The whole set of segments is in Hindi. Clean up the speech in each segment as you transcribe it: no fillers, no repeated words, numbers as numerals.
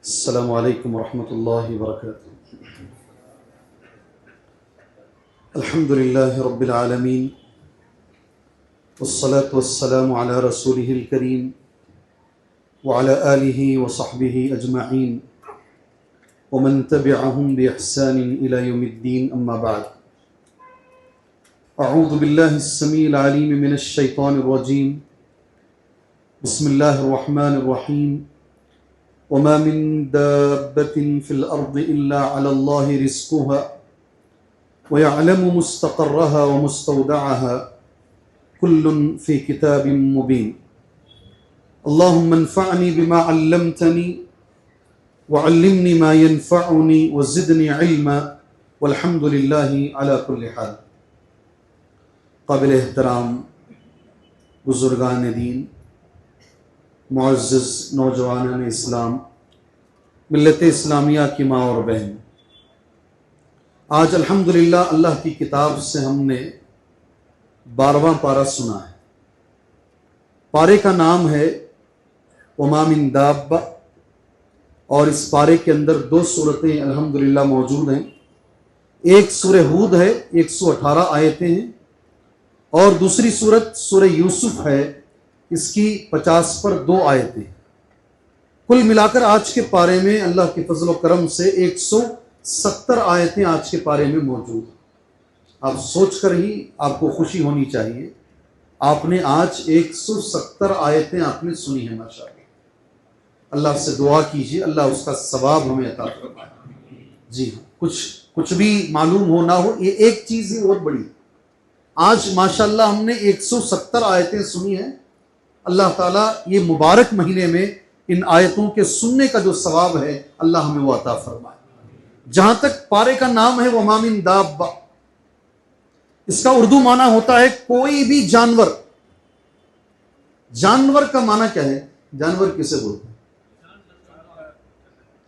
अस्सलामु अलैकुम वरहमतुल्लाहि वबरकातुहू। अल्हम्दुलिल्लाहि रब्बिल आलमीन वस्सलातु वस्सलामु अला रसूलिहिल करीम व अला आलिहि व सहबिहि अजमईन व मन तबिअहुम बि इहसानिन इला यौमिद्दीन, अम्मा बाद। अऊज़ु बिल्लाहिस समीइल अलीम मिनश शैतानिर रजीम। बिस्मिल्लाहिर रहमानिर रहीम। वमा मिन दाब्बतिन फिल अर्दि इल्ला अलल्लाहि रिज़्क़ुहा व यअलमु मुस्तक़र्रहा व मुस्तौदअहा कुल्लुन फ़ी किताबिम मुबीन। अल्लाहुम्मा अन्फ़अनी बिमा अल्लमतनी व अल्लिमनी मा यनफ़अनी व ज़िदनी इल्मा वल्हम्दुलिल्लाहि अला कुल्लि हाल। काबिल एहतराम बुज़ुर्गान दीन, मुअज़्ज़ज़ नौजवानान इस्लाम, मिल्लत इस्लामिया की माँ और बहन, आज अल्हम्दुलिल्लाह अल्लाह की किताब से हमने 12वां पारा सुना है। पारे का नाम है वमा मिन दाब्बा और इस पारे के अंदर 2 सूरतें अल्हम्दुलिल्लाह मौजूद हैं। एक सूरह हूद है, 118 आयतें हैं, और दूसरी सूरत सूरह यूसुफ है, इसकी 50 पर 2 आयतें। कुल मिलाकर आज के पारे में अल्लाह के फजल व करम से 170 आयतें आज के पारे में मौजूद हैं। आप सोचकर ही आपको खुशी होनी चाहिए, आपने आज 170 आयतें आपने सुनी है। माशाअल्लाह, अल्लाह से दुआ कीजिए अल्लाह उसका सवाब हमें अता फरमाए। जी हाँ, कुछ भी मालूम हो ना हो, ये एक चीज़ ही बहुत बड़ी। आज माशाअल्लाह हमने 170 आयतें सुनी हैं। अल्लाह ताला ये मुबारक महीने में इन आयतों के सुनने का जो सवाब है अल्लाह हमें वो अता फरमाए। जहां तक पारे का नाम है वमा मिन दाब्बा, इसका उर्दू माना होता है कोई भी जानवर। जानवर का माना क्या है? जानवर किसे बोलते हैं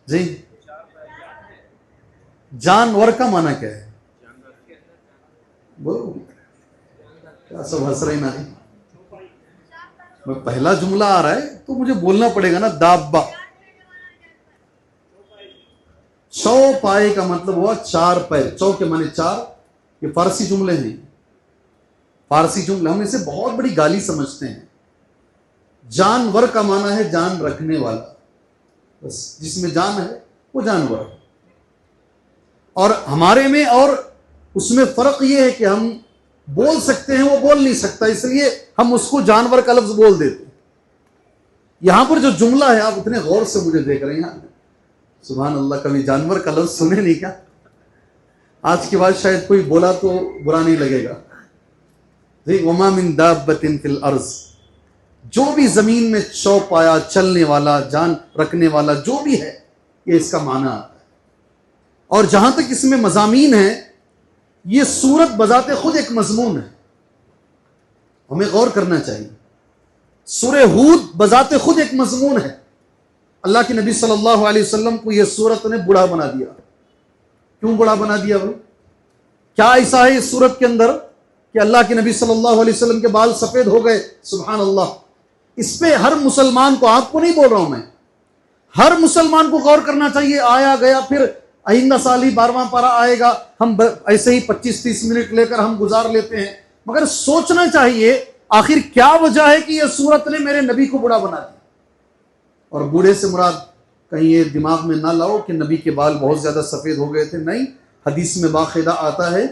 जी? जानवर का माना क्या है? बोलो, क्या सब हंस रहे ना? पहला जुमला आ रहा है तो मुझे बोलना पड़ेगा ना। दाब्बा चौपाए का मतलब हुआ 4 पैर। चौ के माने 4। ये फारसी जुमले हैं, फारसी जुमले। हम इसे बहुत बड़ी गाली समझते हैं। जानवर का माना है जान रखने वाला, बस जिसमें जान है वो जानवर है। और हमारे में और उसमें फर्क ये है कि हम बोल सकते हैं, वो बोल नहीं सकता, इसलिए हम उसको जानवर का लफ्ज बोल देते हैं। यहां पर जो जुमला है, आप इतने गौर से मुझे देख रहे हैं, सुभान अल्लाह, कभी जानवर का लफ्ज सुने नहीं क्या? आज के बाद शायद कोई बोला तो बुरा नहीं लगेगा। वमा मिन दाब्बतिन फिल अर्ज़, जो भी जमीन में चौपाया, चलने वाला, जान रखने वाला जो भी है, ये इसका माना आता है। और जहां तक इसमें मज़ामीन है, ये सूरत बजाते खुद एक मजमून है, हमें गौर करना चाहिए। सूरह हूद बजाते खुद एक मजमून है। अल्लाह के नबी सल्लल्लाहु अलैहि वसल्लम को यह सूरत ने बूढ़ा बना दिया। क्यों बूढ़ा बना दिया भाई? क्या ऐसा है इस सूरत के अंदर कि अल्लाह के नबी सल्लल्लाहु अलैहि वसल्लम के बाल सफेद हो गए? सुभान अल्लाह। इस पे हर मुसलमान को, आपको नहीं बोल रहा हूं मैं, हर मुसलमान को गौर करना चाहिए। आया गया, फिर आइंदा साल ही 12वां पारा आएगा, हम ऐसे ही 25-30 मिनट लेकर हम गुजार लेते हैं। मगर सोचना चाहिए आखिर क्या वजह है कि यह सूरत ने मेरे नबी को बूढ़ा बना दिया। और बूढ़े से मुराद कहीं ये दिमाग में ना लाओ कि नबी के बाल बहुत ज्यादा सफेद हो गए थे। नहीं, हदीस में बाकायदा आता है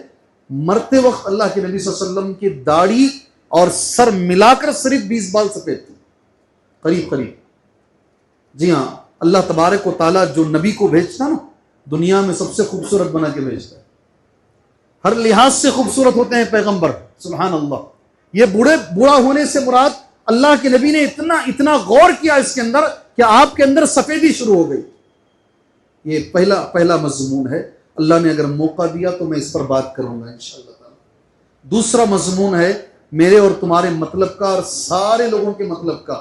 मरते वक्त अल्लाह के नबी सल्लल्लाहु अलैहि वसल्लम की दाढ़ी और सर मिलाकर सिर्फ 20 बाल सफेद थे, करीब करीब। जी हाँ, अल्लाह तबारक व तआला जो नबी को भेजता ना, दुनिया में सबसे खूबसूरत बना के भेजता है। हर लिहाज से खूबसूरत होते हैं पैगंबर, सुभान अल्लाह। ये बूढ़ा होने से मुराद अल्लाह के नबी ने इतना गौर किया इसके अंदर कि आपके अंदर सफेदी शुरू हो गई। ये पहला मजमून है। अल्लाह ने अगर मौका दिया तो मैं इस पर बात करूंगा इंशाअल्लाह। दूसरा मजमून है मेरे और तुम्हारे मतलब का और सारे लोगों के मतलब का।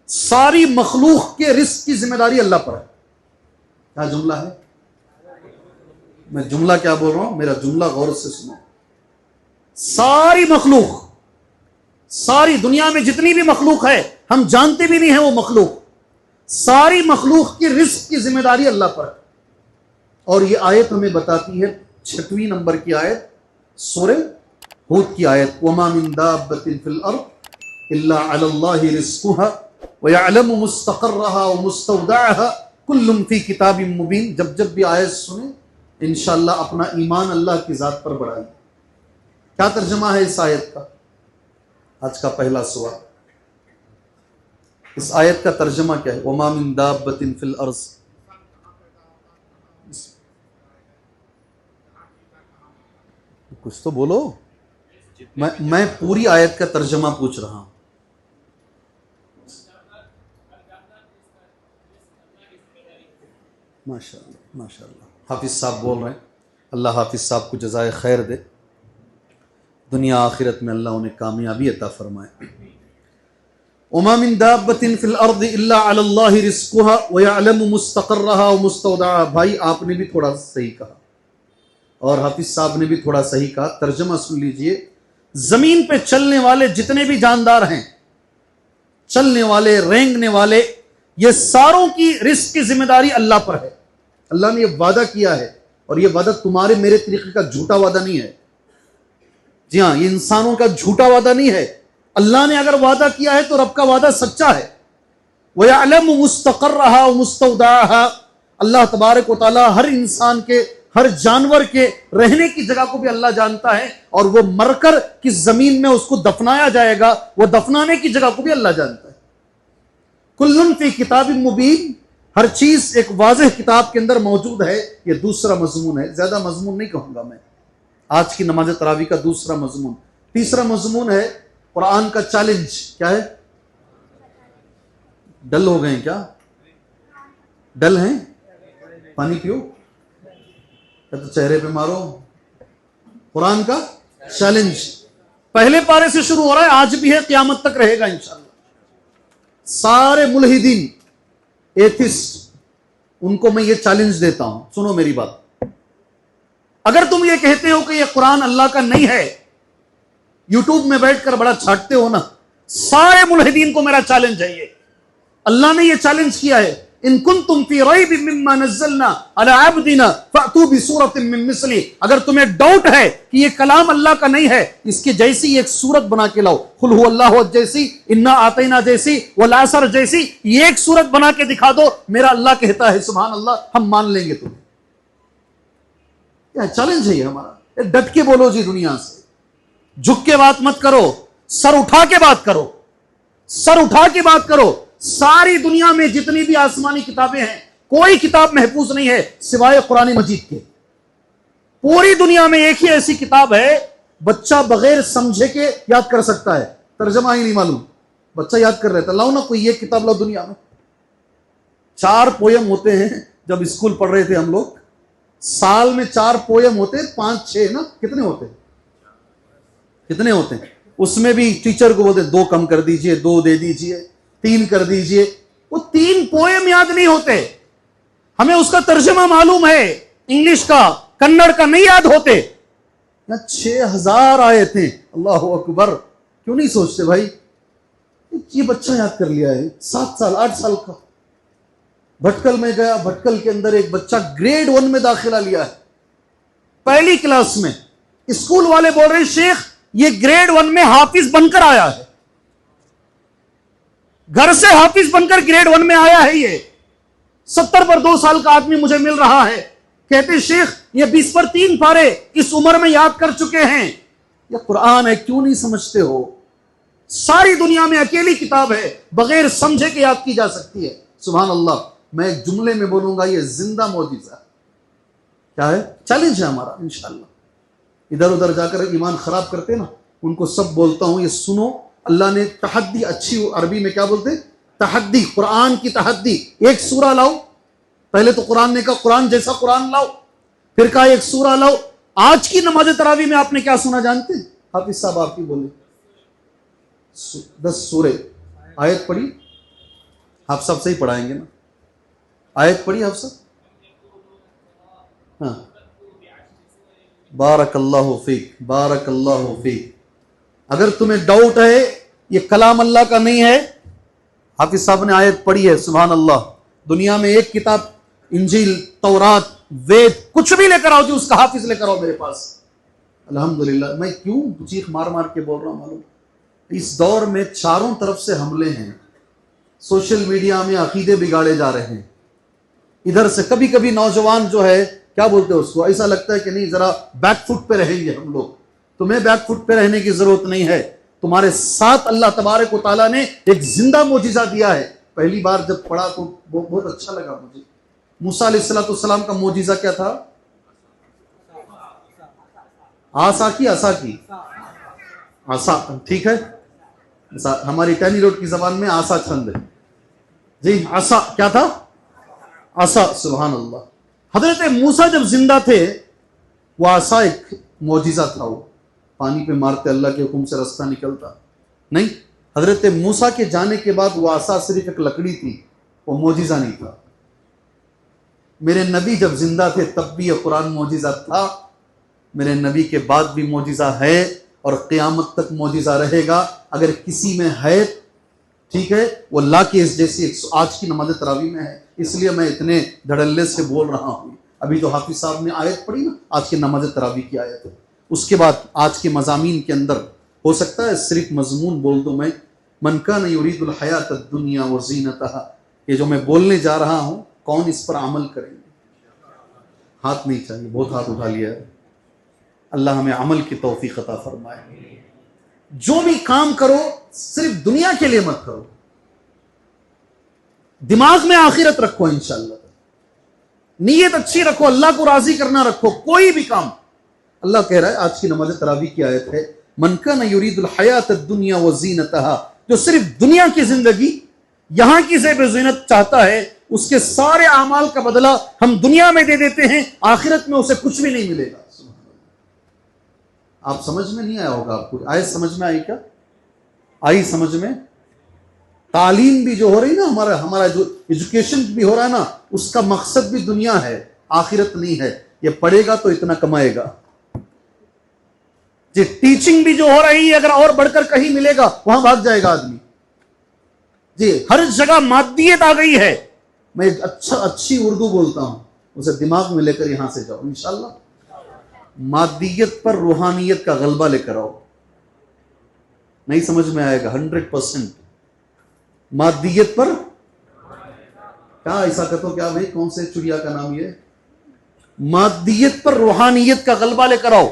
सारी मखलूक के रिस्क की जिम्मेदारी अल्लाह पर है। क्या जुमला है? मैं जुमला क्या बोल रहा हूं, मेरा जुमला गौर से सुनो। सारी मखलूक, सारी दुनिया में जितनी भी मखलूक है, हम जानते भी नहीं है वो मखलूक, सारी मखलूक की रिस्क की जिम्मेदारी अल्लाह पर है। और ये आयत हमें बताती है 6वीं नंबर की आयत सूरह हूद की आयत, वमा मिन दाब्बतिन फिल अर्द इल्ला अलल्लाहि रिज़्कुहा व यअलमु मुस्तक़र्रहा व मुस्तौदअहा कुल्लुन फी किताबिम मुबीन। जब जब भी आयत सुने इंशाअल्लाह अपना ईमान अल्लाह की ज़ात पर बढ़ाइए। क्या तर्जमा है इस आयत का? आज का पहला सवाल, इस आयत का तर्जमा क्या है? वमा मिन दाब्बतिन फिल अर्ज़। कुछ तो बोलो, मैं पूरी आयत का तर्जमा पूछ रहा हूं। माशाअल्लाह माशाअल्लाह, हाफिज साहब बोल रहे हैं। अल्लाह हाफिज साहब को जज़ाए खैर दे, दुनिया आखिरत में अल्लाह उन्हें कामयाबी अता फरमाए। वमा मिन दाब्बतिन फिल अर्द इल्ला अलल्लाहि रिज़्कुहा व यअलमु मुस्तक़र्रहा व मुस्तौदअहा। भाई आपने भी थोड़ा सही कहा और हाफिज साहब ने भी थोड़ा सही कहा। तर्जमा सुन लीजिए, जमीन पे चलने वाले जितने भी जानदार हैं, चलने वाले, रेंगने वाले, ये सारों की रिस्क की जिम्मेदारी अल्लाह पर है। अल्लाह ने ये वादा किया है और ये वादा तुम्हारे मेरे तरीके का झूठा वादा नहीं है। जी हाँ, ये इंसानों का झूठा वादा नहीं है। अल्लाह ने अगर वादा किया है तो रब का वादा सच्चा है। व यअलमु मुस्तक़र्रहा व मुस्तौदअहा। अल्लाह तबारक व तआला हर इंसान के, हर जानवर के रहने की जगह को भी अल्लाह जानता है और वो मरकर किस जमीन में उसको दफनाया जाएगा, वो दफनाने की जगह को भी अल्लाह जानता है। कुल्लुन फी किताबिन मुबीन। हर चीज एक वाज़ेह किताब के अंदर मौजूद है। ये दूसरा मजमून है, ज्यादा मजमून नहीं कहूंगा मैं। आज की नमाज तरावी का दूसरा मजमून। तीसरा मजमून है कुरान का चैलेंज। क्या है? डल हो गए क्या? डल हैं? पानी पियो या तो चेहरे पे मारो। कुरान का चैलेंज पहले पारे से शुरू हो रहा है, आज भी है, क़यामत तक रहेगा इंशाअल्लाह। सारे मुल्हिदीन, एथिस्ट, उनको मैं ये चैलेंज देता हूं, सुनो मेरी बात। अगर तुम ये कहते हो कि ये कुरान अल्लाह का नहीं है, यूट्यूब में बैठकर बड़ा छाटते हो ना, सारे मुल्हिदीन को मेरा चैलेंज है ये। अल्लाह ने ये चैलेंज किया है, इन कुंतुम फी रैबिम मिम्मा नज़्ज़लना अला अब्दिना फअतू बिसूरतिन मिन मिस्ली। अगर तुम्हें डाउट है कि ये कलाम अल्लाह का नहीं है, इसकी जैसी एक सूरत बना के लाओ। कुल हुवल्लाहु जैसी, इन्ना आतैना जैसी, वल असर जैसी, ये एक सूरत बना के दिखा दो। मेरा अल्लाह कहता है सुभान अल्लाह, हम मान लेंगे तुम्हें। क्या चैलेंज है ये हमारा। डट के बोलो जी, दुनिया से झुक के बात मत करो, सर उठा के बात करो, सर उठा के बात करो। सारी दुनिया में जितनी भी आसमानी किताबें हैं, कोई किताब महफूज नहीं है सिवाय कुरान मजीद के। पूरी दुनिया में एक ही ऐसी किताब है बच्चा बगैर समझे के याद कर सकता है, तर्जमा ही नहीं मालूम, बच्चा याद कर रहता। लाओ ना कोई एक किताब लाओ दुनिया में। 4 पोयम होते हैं, जब स्कूल पढ़ रहे थे हम लोग, साल में 4 पोयम होते, 5-6 ना, कितने होते, कितने होते हैं? उसमें भी टीचर को बोलते 2 कम कर दीजिए, 2 दे दीजिए, 3 कर दीजिए। वो 3 पोयम याद नहीं होते, हमें उसका तर्जमा मालूम है, इंग्लिश का, कन्नड़ का नहीं याद होते। 6000 आए थे, अल्लाह अकबर। क्यों नहीं सोचते भाई, ये बच्चा याद कर लिया है, 7 साल 8 साल का। भटकल में गया, भटकल के अंदर एक बच्चा ग्रेड 1 में दाखिला लिया है, पहली क्लास में। स्कूल वाले बोल रहे शेख ये ग्रेड 1 में हाफिज बनकर आया है, घर से हाफिज बनकर ग्रेड 1 में आया है। ये 70 पर 2 साल का आदमी मुझे मिल रहा है, कहते शेख ये 20 पर 3 पारे इस उम्र में याद कर चुके हैं। ये कुरान है, क्यों नहीं समझते हो? सारी दुनिया में अकेली किताब है बगैर समझे के याद की जा सकती है। सुभान अल्लाह। मैं एक जुमले में बोलूंगा, ये जिंदा मौजिज़ा। क्या है? चैलेंज है हमारा इंशाअल्लाह। इधर उधर जाकर ईमान खराब करते ना, उनको सब बोलता हूं ये सुनो। अल्लाह ने तहद्दी, अच्छी अरबी में क्या बोलते हैं? तहद्दी, कुरान की तहद्दी। एक सूरा लाओ, पहले तो कुरान ने कहा कुरान जैसा कुरान लाओ, फिर कहा एक सूरा लाओ। आज की नमाज तरावी में आपने क्या सुना जानते हैं? हाफिज साहब आप ही बोले, 10 सूरे। आयत पढ़ी, आप सब सही पढ़ाएंगे ना? आयत पढ़ी आप सब? हाँ, बारकल्लाहु फीक, बारकल्लाहु फीक। अगर तुम्हें डाउट है ये कलाम अल्लाह का नहीं है, हाफिज साहब ने आयत पढ़ी है, सुभान अल्लाह। दुनिया में एक किताब, इंजील, तौरात, वेद, कुछ भी लेकर आओ जी, उसका हाफिज लेकर आओ मेरे पास। अल्हम्दुलिल्लाह। मैं क्यों चीख मार मार के बोल रहा हूं मालूम? इस दौर में चारों तरफ से हमले हैं। सोशल मीडिया में अकीदे बिगाड़े जा रहे हैं। इधर से कभी कभी नौजवान जो है, क्या बोलते हैं उसको, ऐसा लगता है कि नहीं जरा बैक फुट पे रहेंगे हम लोग। तुम्हें बैक फुट पे रहने की जरूरत नहीं है। तुम्हारे साथ अल्लाह तबारक व तआला ने एक जिंदा मोजिजा दिया है। पहली बार जब पढ़ा तो बहुत अच्छा लगा मुझे। मूसा अलैहिस्सलाम का मोजिजा क्या था? आसा की, आसा की, आसा, ठीक है। हमारी टैनी रोड की जबान में आसा छंद है जी। आसा क्या था? आसा, सुभान अल्लाह। हजरत मूसा जब जिंदा थे, वो आसा एक मोजिजा था। वो पानी पे मारते अल्लाह के हुक्म से रास्ता निकलता नहीं। हजरत मूसा के जाने के बाद वो आसा सिर्फ एक लकड़ी थी, वो मोजिजा नहीं था। मेरे नबी जब जिंदा थे तब भी यह कुरान मोजिजा था। मेरे नबी के बाद भी मोजिजा है और क़यामत तक मोजिजा रहेगा। अगर किसी में है, ठीक है, वो अल्लाह के इस जैसी आज की नमाज तरावी में है, इसलिए मैं इतने धड़ल्ले से बोल रहा हूँ। अभी तो हाफिज साहब ने आयत पढ़ी ना, आज की नमाज तरावी की आयत है। उसके बाद आज के मज़ामीन के अंदर हो सकता है सिर्फ मजमून बोल दूँ मैं, मन कान युरीदुल हयात दुनिया व ज़ीनतहा। ये जो मैं बोलने जा रहा हूँ, कौन इस पर अमल करेंगे? हाथ नहीं चाहिए, बहुत हाथ उठा लिया है। अल्लाह हमें अमल की तौफीक अता फरमाए। जो भी काम करो सिर्फ दुनिया के लिए मत करो, दिमाग में आखिरत रखो। इंशाअल्लाह नीयत अच्छी रखो, अल्लाह को राजी करना रखो। कोई भी काम, अल्लाह कह रहा है, आज की नमाज तरावी की आयत है, मन कान युरीदुल हयात दुनिया व ज़ीनतहा। जो सिर्फ दुनिया की जिंदगी, यहां की ज़ेब ज़ीनत चाहता है, उसके सारे अमाल का बदला हम दुनिया में दे देते हैं, आखिरत में उसे कुछ भी नहीं मिलेगा। आप समझ में नहीं आया होगा आपको? आए समझ में आई क्या? आई समझ में? तालीम भी जो हो रही ना, हमारा जो एजुकेशन भी हो रहा है ना, उसका मकसद भी दुनिया है, आखिरत नहीं है। ये पढ़ेगा तो इतना कमाएगा। जी, टीचिंग भी जो हो रही है, अगर और बढ़कर कहीं मिलेगा वहां भाग जाएगा आदमी। जी, हर जगह मादियत आ गई है। मैं अच्छी उर्दू बोलता हूं, उसे दिमाग में लेकर यहां से जाओ इंशाल्लाह। मादियत पर रूहानियत का गलबा लेकर आओ। नहीं समझ में आएगा? 100% मादियत पर क्या, ऐसा कहते हो क्या भाई, कौन से चिड़िया का नाम ये? मादियत पर रूहानियत का गलबा लेकर आओ।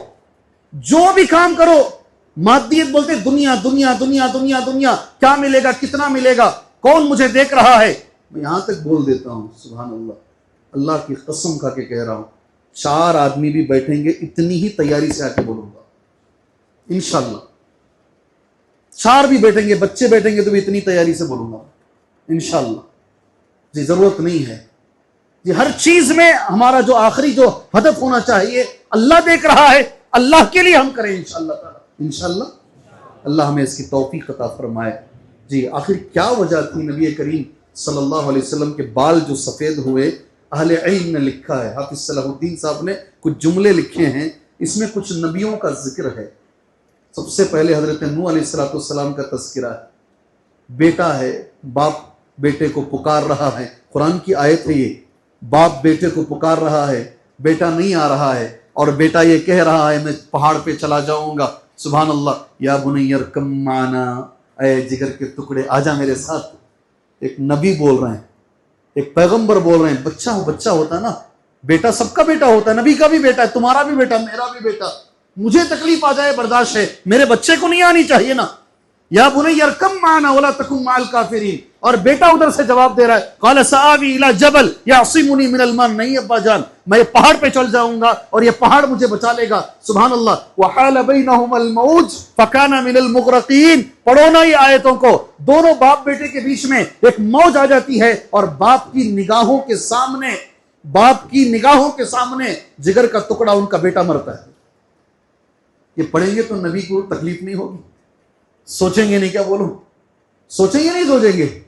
जो भी काम करो, मादियत बोलते दुनिया दुनिया दुनिया दुनिया दुनिया, क्या मिलेगा, कितना मिलेगा, कौन मुझे देख रहा है। मैं यहां तक बोल देता हूं, सुभान अल्लाह, अल्लाह की कसम खा के कह रहा हूं, 4 आदमी भी बैठेंगे, इतनी ही तैयारी से आके बोलूंगा इंशाल्लाह। 4 भी बैठेंगे, बच्चे बैठेंगे तो भी इतनी तैयारी से बोलूंगा इंशाल्लाह। जी, जरूरत नहीं है जी, हर चीज में हमारा जो आखिरी जो हदफ होना चाहिए, अल्लाह देख रहा है, अल्लाह के लिए हम करें इंशाल्लाह ताला। इंशाल्लाह अल्लाह हमें इसकी तौफीक अता फरमाए। जी, आखिर क्या वजह थी नबी करीम सल्लल्लाहु अलैहि वसल्लम के बाल जो सफेद हुए? अहले इल्म ने लिखा है, हाफिज सलाहुद्दीन साहब ने कुछ जुमले लिखे हैं, इसमें कुछ नबियों का जिक्र है। सबसे पहले हजरत नूह अलैहिस्सलाम का तज़किरा है। बेटा है, बाप बेटे को पुकार रहा है, कुरान की आयत है ये, बाप बेटे को पुकार रहा है, बेटा नहीं आ रहा है, और बेटा ये कह रहा है मैं पहाड़ पे चला जाऊंगा। सुभान अल्लाह, या बुनैया अर्कम माना, ऐ जिगर के टुकड़े आजा मेरे साथ। एक नबी बोल रहे हैं, एक पैगंबर बोल रहे हैं। बच्चा होता है ना, बेटा सबका बेटा होता है, नबी का भी बेटा है, तुम्हारा भी बेटा, मेरा भी बेटा। मुझे तकलीफ आ जाए बर्दाश्त है, मेरे बच्चे को नहीं आनी चाहिए ना। या बुनैया अर्कम माना वला तकुन माल काफिरीन। और बेटा उधर से जवाब दे रहा है, क़ाल सआवी इला जबल यासिमुनी मिनल मा। नहीं अब्बा जान, मैं पहाड़ पे चल जाऊंगा और ये पहाड़ मुझे बचा लेगा। सुभान अल्लाह। वहाल बैनहुमल मौज फकाना मिनल मुग़रक़ीन। पढ़ो ना ये आयतों को, दोनों बाप बेटे के बीच में एक मौज आ जाती है और बाप की निगाहों के सामने जिगर का टुकड़ा उनका बेटा मरता है। ये पढ़ेंगे तो नबी को तकलीफ नहीं होगी? सोचेंगे नहीं क्या? बोलो, सोचेंगे नहीं सोचेंगे?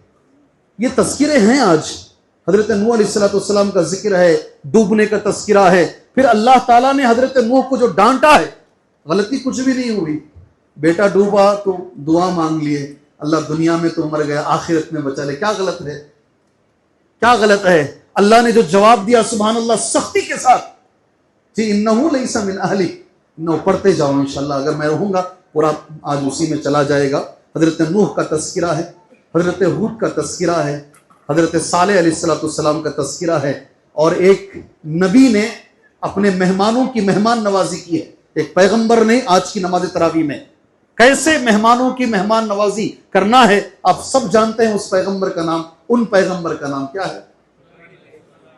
ये तस्किरे हैं। आज हजरत नूह अलैहिस्सलाम का जिक्र है, डूबने का तस्किरा है। फिर अल्लाह ताला ने हजरत नूह को जो डांटा है, गलती कुछ भी नहीं हुई, बेटा डूबा तो दुआ मांग लिए, अल्लाह दुनिया में तो मर गया, आखिरत में बचा ले, क्या गलत है? क्या गलत है? अल्लाह ने जो जवाब दिया सुभान अल्लाह सख्ती के साथ, जी इन्नहु लैसा मिन अहली, नो पढ़ते जाओ इंशाल्लाह, अगर मैं रहूंगा पूरा आज उसी में चला जाएगा। हजरत नूह का तस्किरा है, हजरत हूद का तस्किरा है, हजरत सालेह अलैहिस्सलाम का तस्किरा है, और एक नबी ने अपने मेहमानों की मेहमान नवाजी की है, एक पैगंबर ने आज की नमाज तरावी में कैसे मेहमानों की मेहमान नवाजी करना है आप सब जानते हैं। उस पैगंबर का नाम, उन पैगंबर का नाम क्या है?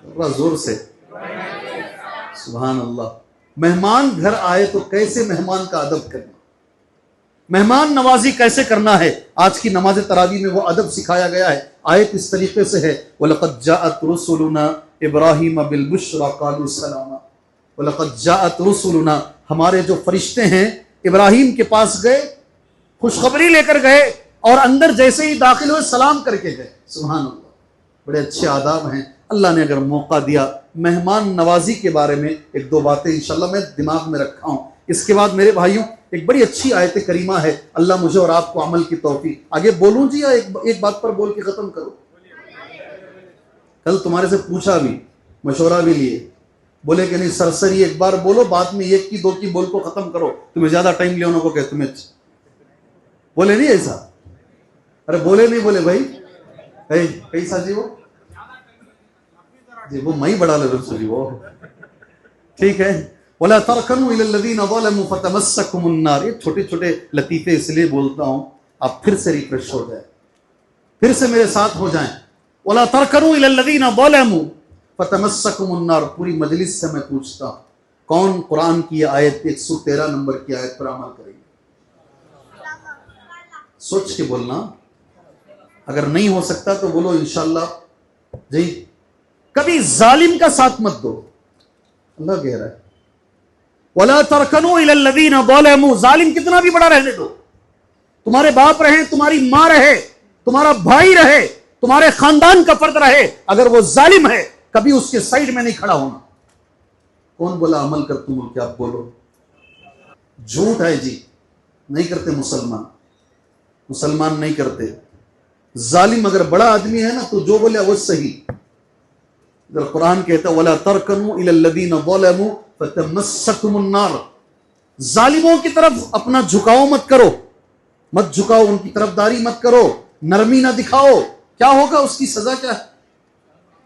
थोड़ा जोर से सुभान अल्लाह। मेहमान घर आए तो कैसे मेहमान का अदब करना, मेहमान नवाजी कैसे करना है, आज की नमाज तरावी में वो अदब सिखाया गया है। आयत इस तरीके से है, वलक़द जाअत रुसुलुना इब्राहीम बिल बुश्रा क़ालू सलामा, वलक़द जाअत रुसुलुना, हमारे जो फरिश्ते हैं इब्राहिम के पास गए, खुशखबरी लेकर गए, और अंदर जैसे ही दाखिल हुए सलाम करके गए। सुभान अल्लाह, बड़े अच्छे आदाब हैं। अल्लाह ने अगर मौका दिया मेहमान नवाजी के बारे में एक दो बातें इंशाल्लाह मैं दिमाग में रखा हूं। इसके बाद मेरे भाइयों एक बड़ी अच्छी आयत करीमा है, अल्लाह मुझे और आपको अमल की तौफीक। आगे बोलूं जी या एक बात पर बोल के खत्म करूं? कल तुम्हारे से पूछा भी, मशवरा भी लिए, बोले कि नहीं सरसरी एक बार बोलो, बाद में एक की दो की बोल को खत्म करो, तुम्हें ज्यादा टाइम लेने को कहते तुम्हें बोले नहीं ऐसा? अरे बोले नहीं बोले भाई, कैसा जी वो मैं ही बड़ा ले जी वो, ठीक है। वला तरकनु इलल लज़ीना ज़लमू फतमस्सकुमुन नार, ये छोटे छोटे लतीफे इसलिए बोलता हूं आप फिर से रिफ्रेश हो जाए, फिर से मेरे साथ हो जाएं। वला तरकनु इलल लज़ीना ज़लमू फतमस्सकुमुन नार, पूरी मजलिस से मैं पूछता हूं कौन कुरान की आयत 113 नंबर की आयत पर अमल करेंगे? सोच के बोलना, अगर नहीं हो सकता तो बोलो इंशाल्लाह जी। कभी जालिम का साथ मत दो, अल्लाह कह रहा है वला तरकनु इलल लज़ीना ज़लमू, जालिम कितना भी बड़ा रहने दो, तुम्हारे बाप रहे, तुम्हारी मां रहे, तुम्हारा भाई रहे, तुम्हारे खानदान का फर्द रहे, अगर वो जालिम है कभी उसके साइड में नहीं खड़ा होना। कौन बोला अमल कर तुम क्या आप बोलो? झूठ है जी, नहीं करते मुसलमान, मुसलमान नहीं करते। जालिम अगर बड़ा आदमी है ना तो जो बोले वो सही। अगर कुरान कहता वला तरकनु इलल लज़ीना ज़लमू फतमस्सकुमुन नार, जालिमों की तरफ अपना झुकाव मत करो, मत झुकाओ, उनकी तरफदारी मत करो, नरमी ना दिखाओ। क्या होगा, उसकी सजा क्या है?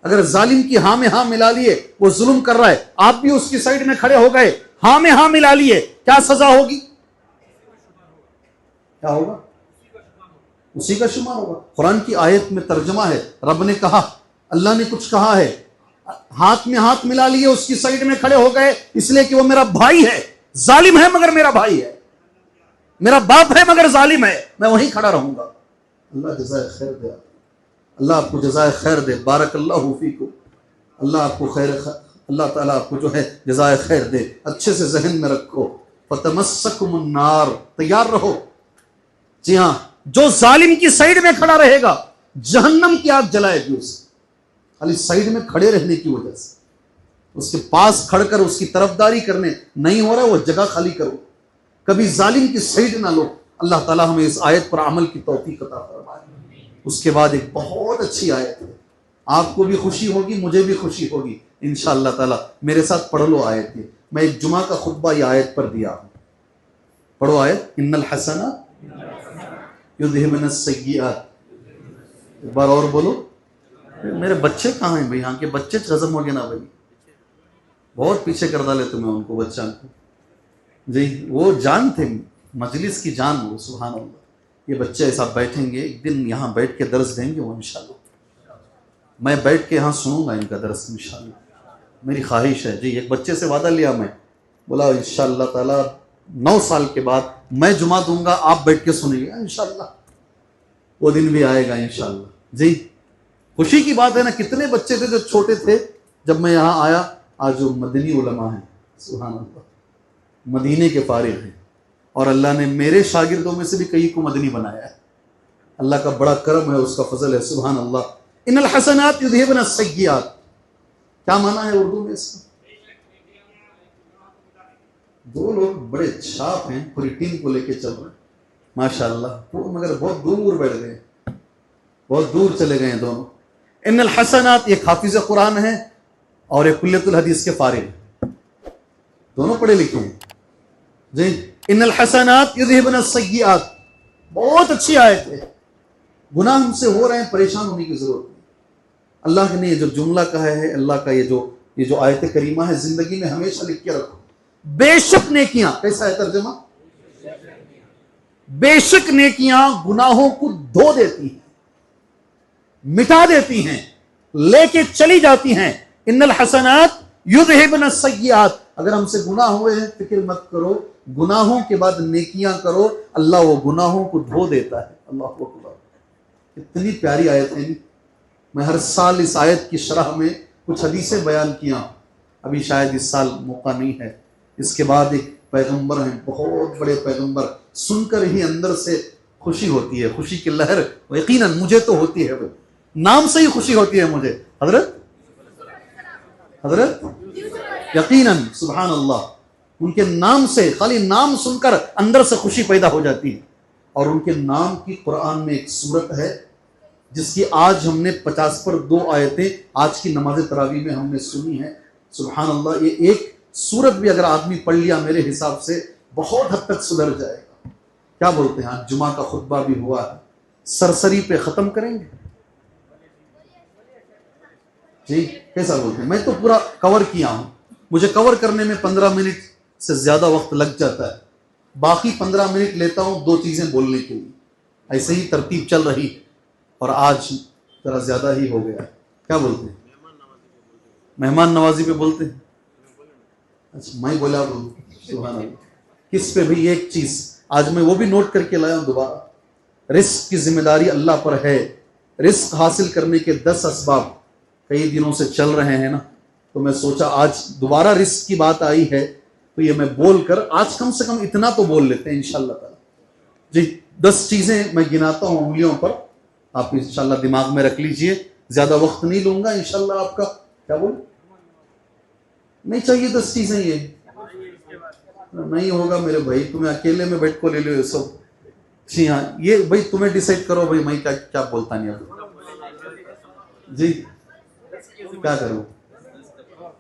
अगर जालिम की हां में हां मिला लिए, वो जुल्म कर रहा है, आप भी उसकी साइड में खड़े हो गए, हां में हां मिला लिए, क्या सजा होगी? क्या होगा? उसी का शुमार होगा। कुरान की आयत में तर्जमा है, रब ने कहा, अल्लाह ने कुछ कहा है, हाथ में हाथ मिला लिए, उसकी साइड में खड़े हो गए, इसलिए कि वो मेरा भाई है, जालिम है मगर मेरा भाई है, मेरा बाप है मगर जालिम है, मैं वहीं खड़ा रहूंगा। अल्लाह जज़ाए खैर दे, अल्लाह आपको जज़ाए खैर दे, बारकल्लाहु फीकुम, अल्लाह आपको खैर, अल्लाह ताला आपको जो है जज़ाए खैर दे। अच्छे से जहन में रखो, फतमस्सकुमुन नार, तैयार रहो। जी हाँ, जो जालिम की साइड में खड़ा रहेगा जहन्नम की आग जलाएगी उसे, खाली साइड में खड़े रहने की वजह से। उसके पास खड़कर उसकी तरफदारी करने नहीं हो रहा, वो जगह खाली करो, कभी जालिम की साइड ना लो। अल्लाह ताला हमें इस आयत पर अमल की तौफीक अता फरमाए। उसके बाद एक बहुत अच्छी आयत है, आपको भी खुशी होगी, मुझे भी खुशी होगी इंशाअल्लाह ताला। मेरे साथ पढ़ लो आयत ये, मैं एक जुमा का खुतबा ये आयत पर दिया हूं, पढ़ो आयत, इन्नल हसना युज़हिबुनस सय्यिआत। एक बार और बोलो। मेरे बच्चे कहाँ हैं भाई? यहाँ के बच्चे हजम हो गए ना भाई, बहुत पीछे कर डाले तुम्हें उनको, बच्चा को जी, वो जान थे मजलिस की जान, वो सुभान अल्लाह। ये बच्चे ऐसा बैठेंगे, एक दिन यहाँ बैठ के दर्स देंगे वो इंशाल्लाह, मैं बैठ के यहाँ सुनूंगा इनका दर्स इंशाल्लाह, मेरी ख्वाहिश है जी। एक बच्चे से वादा लिया मैं, बोला इंशाल्लाह ताला 9 साल के बाद मैं जुमा दूंगा, आप बैठ के सुनिएगा इंशाल्लाह, वो दिन भी आएगा इंशाल्लाह जी। खुशी की बात है ना, कितने बच्चे थे जो छोटे थे जब मैं यहाँ आया, आज जो मदनी उलमा हैं सुभान अल्लाह, मदीने के फारिग हैं, और अल्लाह ने मेरे शागिर्दों में से भी कई को मदनी बनाया है। अल्लाह का बड़ा करम है, उसका फजल है सुभान अल्लाह। इन्नल हसनात युज़हिबुनस सय्यिआत, क्या माना है उर्दू में इसका? दो लोग बड़े छाप हैं, पूरी टीम को लेके चल रहे हैं, माशाअल्लाह, वो मगर बहुत दूर बैठ गए, बहुत दूर चले गए दोनों। इन्नल हसनात, एक हाफिज कुरान है और एक कुल्लियतुल हदीस के फारिग, दोनों पढ़े लिखे हैं जी। इन्नल हसनात युज़हिबुन अस्सय्यिआत, बहुत अच्छी आयत है। गुनाह हमसे हो रहे हैं, परेशान होने की जरूरत नहीं। अल्लाह ने ये जो जुमला कहा है, अल्लाह का ये जो आयत करीमा है, जिंदगी में हमेशा लिख के रखो। बेशक नेकियां, कैसा है तर्जुमा? बेशक नेकियां गुनाहों को धो देती हैं, मिटा देती हैं, लेके चली जाती हैं। इन्नल हसनात युज़हिबुन अस्सय्यिआत, अगर हमसे गुनाह हुए हैं फिक्र मत करो, गुनाहों के बाद नेकियां करो, अल्लाह वो गुनाहों को धो देता है। अल्लाह अकबर, इतनी प्यारी आयत है। मैं हर साल इस आयत की शरह में कुछ हदीसें बयान किया, अभी शायद इस साल मौका नहीं है। इसके बाद एक पैगंबर हैं, बहुत बड़े पैगंबर, सुनकर ही अंदर से खुशी होती है, खुशी की लहर यकीनन मुझे तो होती है, नाम से ही खुशी होती है मुझे। हजरत यकीनन, सुभान अल्लाह, उनके नाम से, खाली नाम सुनकर अंदर से खुशी पैदा हो जाती है। और उनके नाम की कुरान में एक सूरत है जिसकी आज हमने 50 पर 2 आयतें आज की नमाज तरावी में हमने सुनी है। सुभान अल्लाह, ये एक सूरत भी अगर आदमी पढ़ लिया मेरे हिसाब से बहुत हद तक सुधर जाएगा। क्या बोलते हैं, आज जुमा का खुतबा भी हुआ है, सरसरी पे खत्म करेंगे जी, कैसा बोलते हैं? मैं तो पूरा कवर किया हूं, मुझे कवर करने में 15 मिनट से ज्यादा वक्त लग जाता है, बाकी 15 मिनट लेता हूं 2 चीजें बोलने के लिए। ऐसे ही तरतीब चल रही है और आज जरा ज्यादा ही हो गया है। क्या बोलते हैं, मेहमान नवाजी पे बोलते हैं? अच्छा, मैं बोला सुभान अल्लाह। किस पे भी? एक चीज आज मैं वो भी नोट करके लाया हूं दोबारा, रिस्क की जिम्मेदारी अल्लाह पर है। रिस्क हासिल करने के 10 असबाब कई दिनों से चल रहे हैं ना, तो मैं सोचा आज दोबारा रिस्क की बात आई है तो ये मैं बोलकर आज कम से कम इतना तो बोल लेते हैं इंशाअल्लाह ताला जी। 10 चीजें मैं गिनाता हूं उंगलियों पर, आप इंशाअल्लाह दिमाग में रख लीजिए, ज्यादा वक्त नहीं लूंगा इंशाअल्लाह आपका। क्या बोल नहीं चाहिए? 10 चीजें ये नहीं होगा मेरे भाई, तुम्हें अकेले में बैठ को ले लो ये सब। जी हाँ, ये भाई तुम्हें डिसाइड करो भाई, मैं क्या क्या बोलता नहीं अब जी, क्या करूं?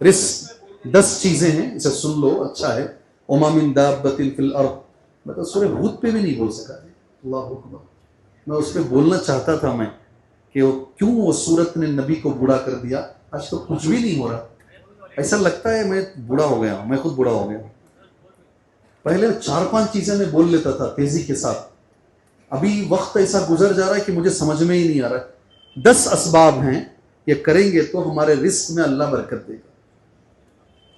रिस्क 10 चीजें हैं, इसे सुन लो, अच्छा है। वमा मिन दाब्बतिन फिल अर्द, मैं तो सूरह हूद पे भी नहीं बोल सका। अल्लाह अकबर, मैं उस पर बोलना चाहता था मैं कि वो क्यों वो सूरत ने नबी को बूढ़ा कर दिया। आज तो कुछ भी नहीं हो रहा, ऐसा लगता है मैं बूढ़ा हो गया, मैं खुद बूढ़ा हो गया। पहले 4-5 चीजें मैं बोल लेता था तेजी के साथ, अभी वक्त ऐसा गुजर जा रहा है कि मुझे समझ में ही नहीं आ रहा। 10 असबाब हैं, ये करेंगे तो हमारे रिस्क में अल्लाह बरकत देगा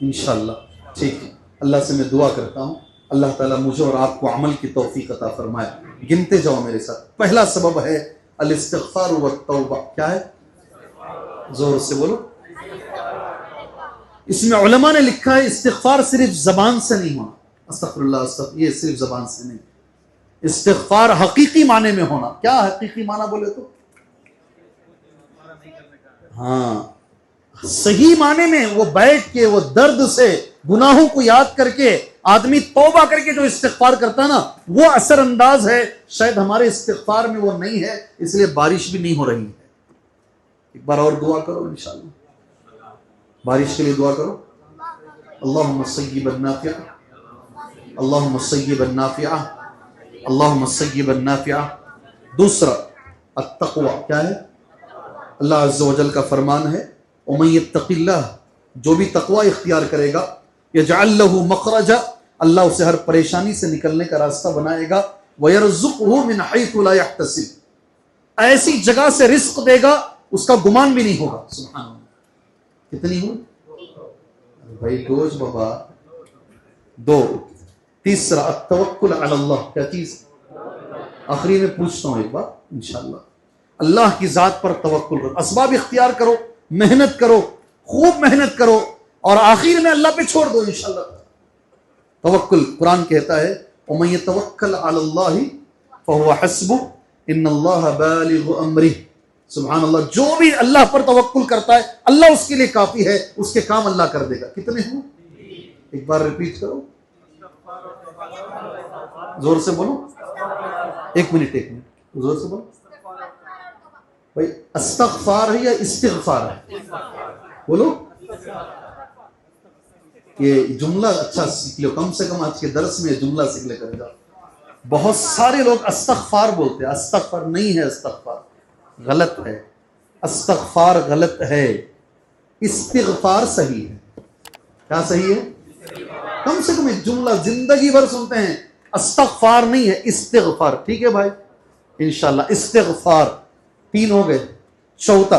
इंशाअल्लाह। ठीक है, अल्लाह से मैं दुआ करता हूँ अल्लाह ताला मुझे और आपको अमल की तौफीक अता फरमाए। गिनते जाओ मेरे साथ। पहला सबब है अल इस्तिग़फ़ार व तौबा। क्या है? जोर से बोलो। इसमें उलमा ने लिखा है इस्तिग़फ़ार सिर्फ जबान से नहीं होना, अस्तग़फ़िरुल्लाह अस्तग़फ़िर, ये सिर्फ जबान से नहीं, इस्तिग़फ़ार हकीकी माने में होना। क्या हकीकी माना बोले तो? हाँ, सही माने में वो बैठ के वो दर्द से गुनाहों को याद करके आदमी तौबा करके जो इस्तिग़फ़ार करता है ना, वो असरअंदाज है। शायद हमारे इस्तिग़फ़ार में वो नहीं है, इसलिए बारिश भी नहीं हो रही है। एक बार और दुआ करो इंशाअल्लाह, बारिश के लिए दुआ करो। अल्लाहुम्मा सय्यिबन नाफ़िआ, अल्लाहुम्मा सय्यिबन नाफ़िआ, अल्लाहुम्मा सय्यिबन नाफ़िआ। दूसरा अत्तक़वा। क्या है? अल्लाह अज़्ज़ा वजल का फरमान है, वमन यत्तक़िल्लाह, जो भी तक़वा इख्तियार करेगा, यजअल लहू मख़रजा, अल्लाह उसे हर परेशानी से निकलने का रास्ता बनाएगा। वयरज़ुक़हु मिन हैथु ला यहतसिब, ऐसी जगह से रिस्क देगा उसका गुमान भी नहीं होगा। सुभान अल्लाह। कितनी हुई भाई? गोश बाबा 2। तीसरा अत्तवक्कुल अलल्लाह। क्या चीज? आखिरी में पूछता हूं एक बार इंशाअल्लाह, अल्लाह की जात पर तवक्कुल करो, असबाब इख्तियार करो, मेहनत करो, खूब मेहनत करो और आखिर में अल्लाह पे छोड़ दो इंशाअल्लाह। तवक्कुल, कुरान कहता है वमन यतवक्कल अलल्लाहि फहुवा हस्बुह इन्नल्लाह बालिगु अम्रिह। सुभान अल्लाह, जो भी अल्लाह पर तवक्कुल करता है अल्लाह उसके लिए काफी है, उसके काम अल्लाह कर देगा। कितने हो? एक बार रिपीट करो, जोर से बोलो। एक मिनट जोर से बोलो भाई, अस्तगफार है या इस्तिगफार है? बोलो। ये जुमला अच्छा सीख लो, कम से कम आज के दर्स में जुमला सीख लेकर जाओ। बहुत सारे लोग अस्तगफार बोलते हैं, अस्तगफार नहीं है, अस्तगफार गलत है, अस्तगफार गलत है, इस्तिगफार सही है। क्या सही है? कम से कम एक जुमला जिंदगी भर सुनते हैं, अस्तगफार नहीं है, इस्तिगफार। ठीक है भाई, इंशाल्लाह इस्तिगफार। 3 हो गए। चौथा,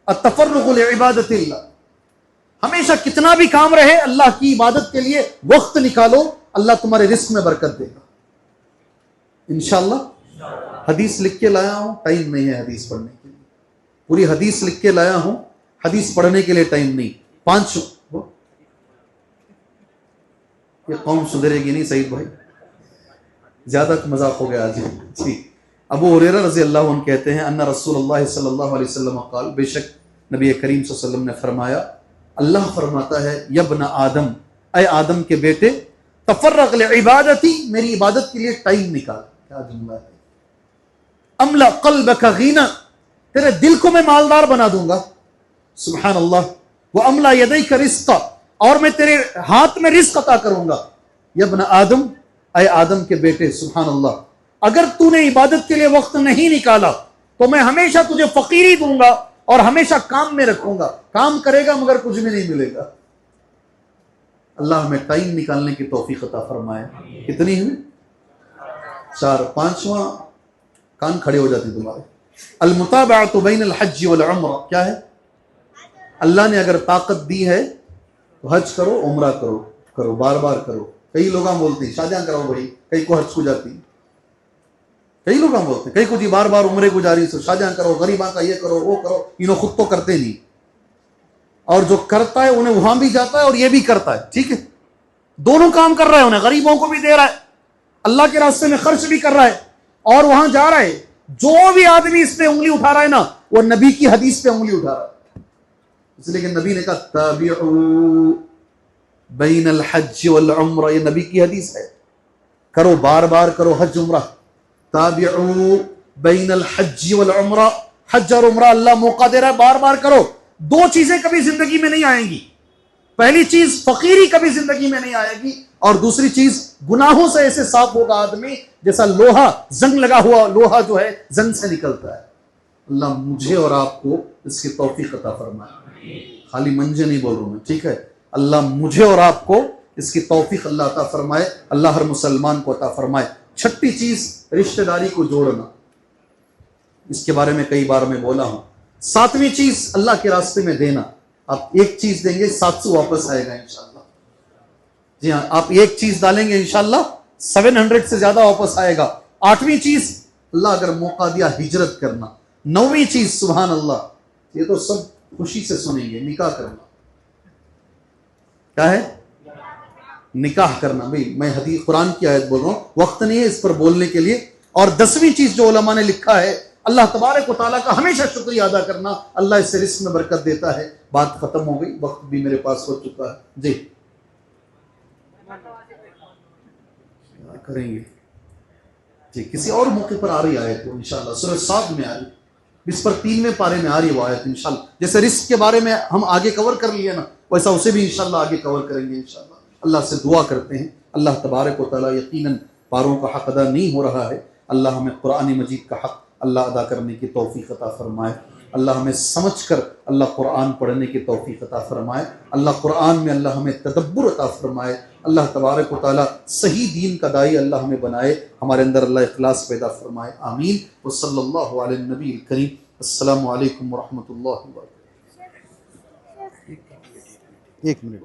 अतफर्रुगु लिइबादतिल्लाह, हमेशा कितना भी काम रहे अल्लाह की इबादत के लिए वक्त निकालो, अल्लाह तुम्हारे रिस्क में बरकत देगा इंशाल्लाह। हदीस लिख के लाया हूं, टाइम नहीं है हदीस पढ़ने के लिए, पूरी हदीस लिख के लाया हूं, हदीस पढ़ने के लिए टाइम नहीं। 5 ये कौम सुधरेगी नहीं सईद भाई, ज्यादा मजाक हो गया आज जी। अबू हुरैरा रज़ी अल्लाह अन्हु कहते हैं, अन्ना रसूलुल्लाह सल्लल्लाहु अलैहि वसल्लम क़ाल, बेशक नबी करीम सल्लल्लाहु अलैहि वसल्लम ने फरमाया, अल्लाह फरमाता है, यब्न आदम, ऐ आदम के बेटे, तफर्रग लिइबादती, मेरी इबादत के लिए टाइम निकाल। क्या जुमला है। अमला क़ल्बका ग़िना, तेरे दिल को मैं मालदार बना दूंगा, सुभान अल्लाह। व अमला यदैका रिज़्क़ा, और मैं तेरे हाथ में रिस्क अता करूंगा। यब्न आदम, ऐ आदम के बेटे, सुभान अल्लाह, अगर तूने इबादत के लिए वक्त नहीं निकाला तो मैं हमेशा तुझे फकीरी दूंगा और हमेशा काम में रखूंगा। काम करेगा मगर कुछ भी नहीं मिलेगा। अल्लाह हमें टाइम निकालने की तौफीक अता फरमाए। कितनी है? 4। 5वां कान खड़े हो जाते तुम्हारे। अल मुताबअतु बैनल हज्ज वल उम्रा, क्या है? अल्लाह ने अगर ताकत दी है तो हज करो, उम्रा करो, बार बार करो। कई लोग बोलते हैं शादियां कराओ भाई, कई को हज को जाती, कई लोग बोलते हैं, कई को जी बार बार उम्रे को जा रही, सो शादियां करो, गरीबा का ये करो वो करो। इन्हों खुद तो करते नहीं, और जो करता है उन्हें वहां भी जाता है और ये भी करता है। ठीक है, दोनों काम कर रहा है, उन्हें गरीबों को भी दे रहा है, अल्लाह के रास्ते में खर्च भी कर रहा है और वहां जा रहा है। जो भी आदमी इस पे उंगली उठा रहा है ना, वो नबी की हदीस पे उंगली उठा रहा है। इसलिए कि नबी ने कहा ताबिउ बैनल हज्ज वल उम्रा, ये नबी की हदीस है। करो, बार बार करो हज उम्रा। ताबिउ बैनल हज्ज वल उम्रा, हज और उम्रा अल्लाह मौका दे रहा है, बार बार करो। 2 चीजें कभी जिंदगी में नहीं आएंगी। पहली चीज फकीरी कभी जिंदगी में नहीं आएगी, और दूसरी चीज गुनाहों से ऐसे साफ होगा आदमी जैसा लोहा, जंग लगा हुआ लोहा जो है जंग से निकलता है। अल्लाह मुझे और आपको इसकी तौफीक अता फरमाए। खाली मंजे नहीं बोल रहा हूं मैं, ठीक है। अल्लाह मुझे और आपको इसकी तौफीक अल्लाह अता फरमाए, अल्लाह हर मुसलमान को अता फरमाए। 6ठी चीज रिश्तेदारी को जोड़ना, इसके बारे में कई बार मैं बोला हूं। 7वीं चीज अल्लाह के रास्ते में देना। आप एक चीज देंगे 700 वापस आएगा इंशाल्लाह। जी हाँ, आप एक चीज डालेंगे इंशाल्लाह 700 से ज्यादा वापस आएगा। 8वीं चीज अल्लाह अगर मौका दिया हिजरत करना। 9वीं चीज सुभान अल्लाह, ये तो सब खुशी से सुनेंगे, निकाह करना। क्या है? निकाह करना। भाई मैं हदीस कुरान की आयत बोल रहा हूं, वक्त नहीं है इस पर बोलने के लिए। और 10वीं चीज जो उलमा ने लिखा है, अल्लाह तबारक व तआला का हमेशा शुक्रिया अदा करना। अल्लाह इससे रिस्क में बरकत देता है। बात खत्म हो गई, वक्त भी मेरे पास हो चुका है। जी करेंगे जी, किसी और मौके पर आ रही आयत तो इंशाल्लाह सूरह साद में आ रही, इस पर 3वें पारे में आ रही वो आयत इंशाल्लाह। जैसे रिस्क के बारे में हम आगे कवर कर लिए ना, वैसा उसे भी इंशाल्लाह आगे कवर करेंगे इंशाल्लाह। अल्लाह से दुआ करते हैं, अल्लाह तबारक व तआला यकीनन पारों का हक अदा नहीं हो रहा है, अल्लाह हमें कुरान मजीद का हक अल्लाह अदा करने की तौफीक अता फरमाए। अल्लाह हमें समझकर अल्लाह कुरान पढ़ने की तौफीक अता फरमाए। अल्लाह कुरान में अल्लाह हमें तदब्बुर अता फरमाए। अल्लाह तबारक व तआला सही दीन का दाई अल्लाह हमें बनाए, हमारे अंदर अल्लाह इखलास पैदा फरमाए। आमीन। व सल्लल्लाहु अला नबील करीम। अस्सलामु अलैकुम व रहमतुल्लाहि व बरकातहू। 1 मिनट।